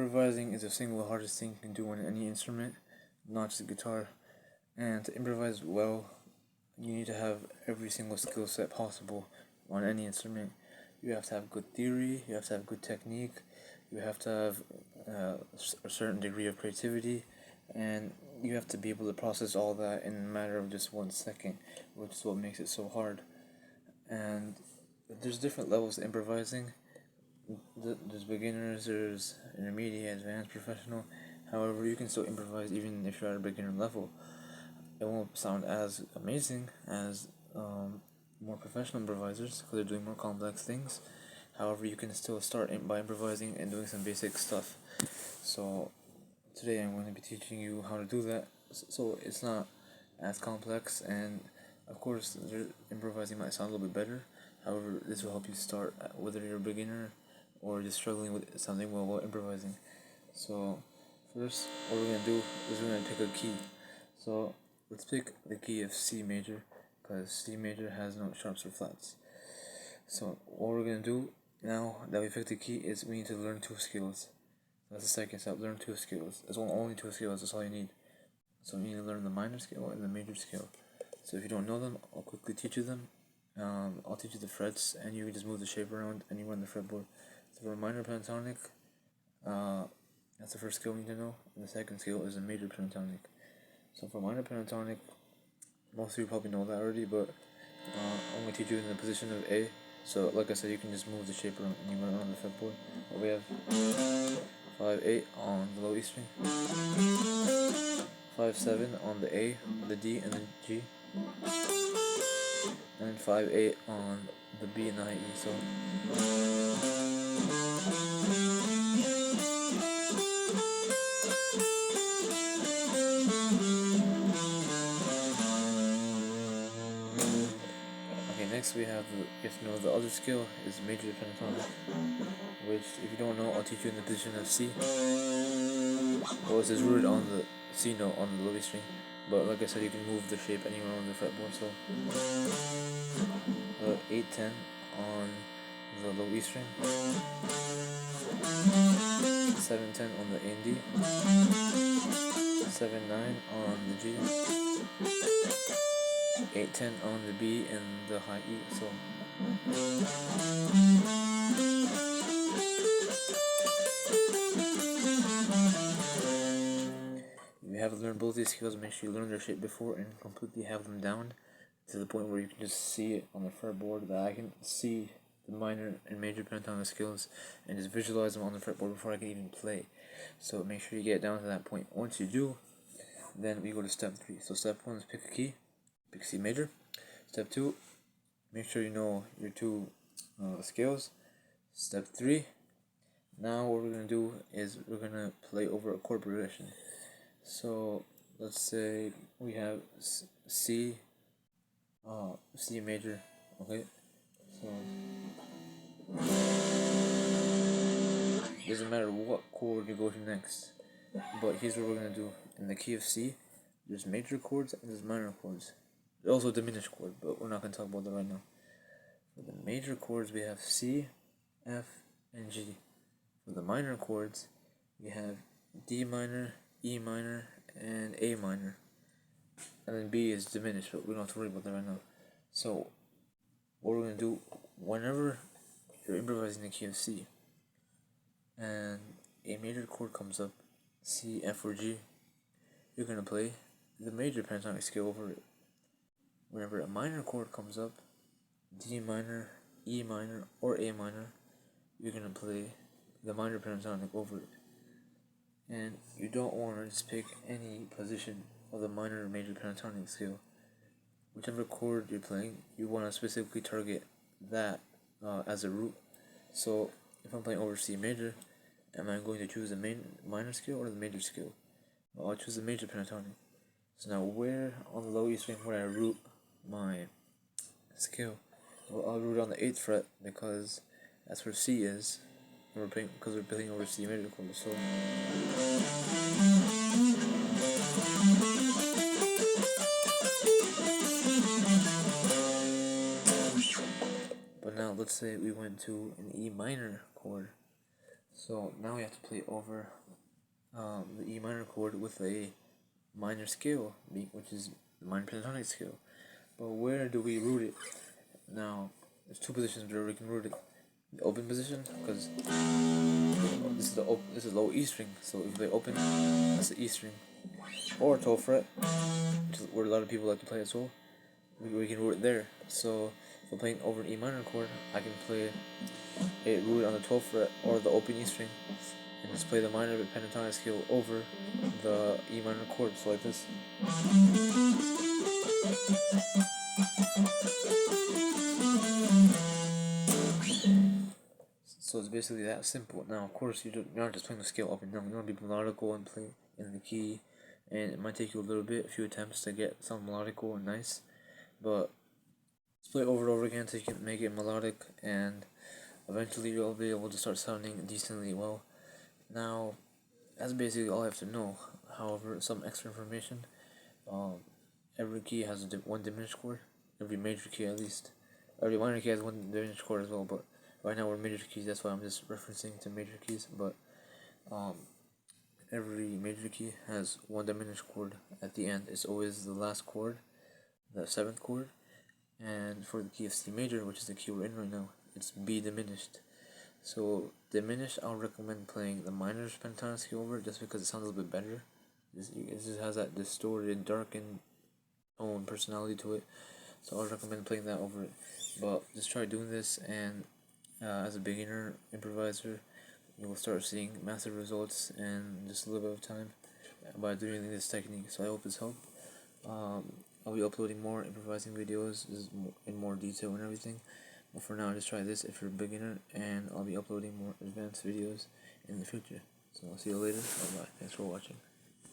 Improvising is the single hardest thing you can do on any instrument, not just guitar. And to improvise well, you need to have every single skill set possible on any instrument. You have to have good theory, you have to have good technique, you have to have a certain degree of creativity, and you have to be able to process all that in a matter of just 1 second, which is what makes it so hard. And there's different levels of improvising. There's beginners, there's intermediate, advanced, professional. However, you can still improvise even if you're at a beginner level. It won't sound as amazing as more professional improvisers because they're doing more complex things. However, you can still start by improvising and doing some basic stuff. So today I'm going to be teaching you how to do that. So it's not as complex, and of course, improvising might sound a little bit better. However, this will help you start whether you're a beginner or just struggling with something while improvising. So first, what we're gonna do is we're gonna pick a key. So let's pick the key of C major because C major has no sharps or flats. So what we're gonna do now that we picked the key is we need to learn two scales. That's the second step. Learn two scales. It's only two scales. That's all you need. So you need to learn the minor scale and the major scale. So if you don't know them, I'll quickly teach you them. I'll teach you the frets, and you can just move the shape around anywhere on the fretboard. So for minor pentatonic, that's the first scale we need to know. And the second scale is a major pentatonic. So for minor pentatonic, most of you probably know that already, but I'm going to teach you in the position of A. So like I said, you can just move the shape around anywhere on the fretboard. We have 5-8 on the low E string, 5-7 on the A, the D, and the G, and 5-8 on the B and the high E. So okay, next we have the other scale is major pentatonic, which if you don't know, I'll teach you in the position of C. Well, it's rooted on the C note on the low E string, but like I said, you can move the shape anywhere on the fretboard. So 8-10 on the low E string, 7-10 on the A and D, 7-9 on the G, 8-10 on the B and the high E. So if you haven't learned both these scales, make sure you learn their shape before and completely have them down to the point where you can just see it on the fretboard, that I can see the minor and major pentatonic scales and just visualize them on the fretboard before I can even play. So make sure you get down to that point. Once you do, then we go to step 3. So step 1 is pick a key, pick C major. Step 2, make sure you know your two scales. Step 3, now what we're going to do is we're going to play over a chord progression. So let's say we have C major, okay? So doesn't matter what chord you go to next, but here's what we're gonna do. In the key of C, there's major chords and there's minor chords. There's also a diminished chord, but we're not gonna talk about that right now. For the major chords, we have C, F, and G. For the minor chords, we have D minor, E minor, and A minor. And then B is diminished, but we don't have to worry about that right now. So what we're gonna do, whenever you're improvising the key of C and a major chord comes up, C, F, or G, you're gonna play the major pentatonic scale over it. Whenever a minor chord comes up, D minor, E minor, or A minor, you're gonna play the minor pentatonic over it. And you don't want to just pick any position of the minor or major pentatonic scale. Whichever chord you're playing, you want to specifically target that as a root. So if I'm playing over C major, am I going to choose the minor scale or the major scale? Well, I'll choose the major pentatonic. So now where on the low E string would I root my scale? Well, I'll root on the 8th fret because that's where C is. Because we're playing over C major chords. So but now let's say we went to an E minor chord. So now we have to play over the E minor chord with a minor scale, which is the minor pentatonic scale. But where do we root it? Now, there's two positions where we can root it. The open position, because this is low E string, so if they open, that's the E string, or 12th fret, which is where a lot of people like to play as well. We can root it there. So if I'm playing over an E minor chord, I can play it rooted on the 12th fret or the open E string, and just play the minor pentatonic scale over the E minor chord, so like this. So it's basically that simple. Now, of course, you're not just playing the scale up and down. You want to be melodical and play in the key, and it might take you a little bit, a few attempts to get something melodical and nice, but just play it over and over again until you can make it melodic, and eventually you'll be able to start sounding decently well. Now, that's basically all I have to know. However, some extra information. Every key has one diminished chord. Every major key, at least. Every minor key has one diminished chord as well. But right now we're major keys. That's why I'm just referencing to major keys. But every major key has one diminished chord at the end. It's always the last chord, the seventh chord. And for the key of C major, which is the key we're in right now, it's B diminished. So diminished, I'll recommend playing the minor pentatonic scale over it just because it sounds a little bit better. It just has that distorted, darkened tone, personality to it. So I would recommend playing that over it. But just try doing this, and as a beginner improviser, you will start seeing massive results in just a little bit of time by doing this technique. So I hope this helped. I'll be uploading more improvising videos in more detail and everything. But for now, just try this if you're a beginner, and I'll be uploading more advanced videos in the future. So I'll see you later. Bye bye. Thanks for watching.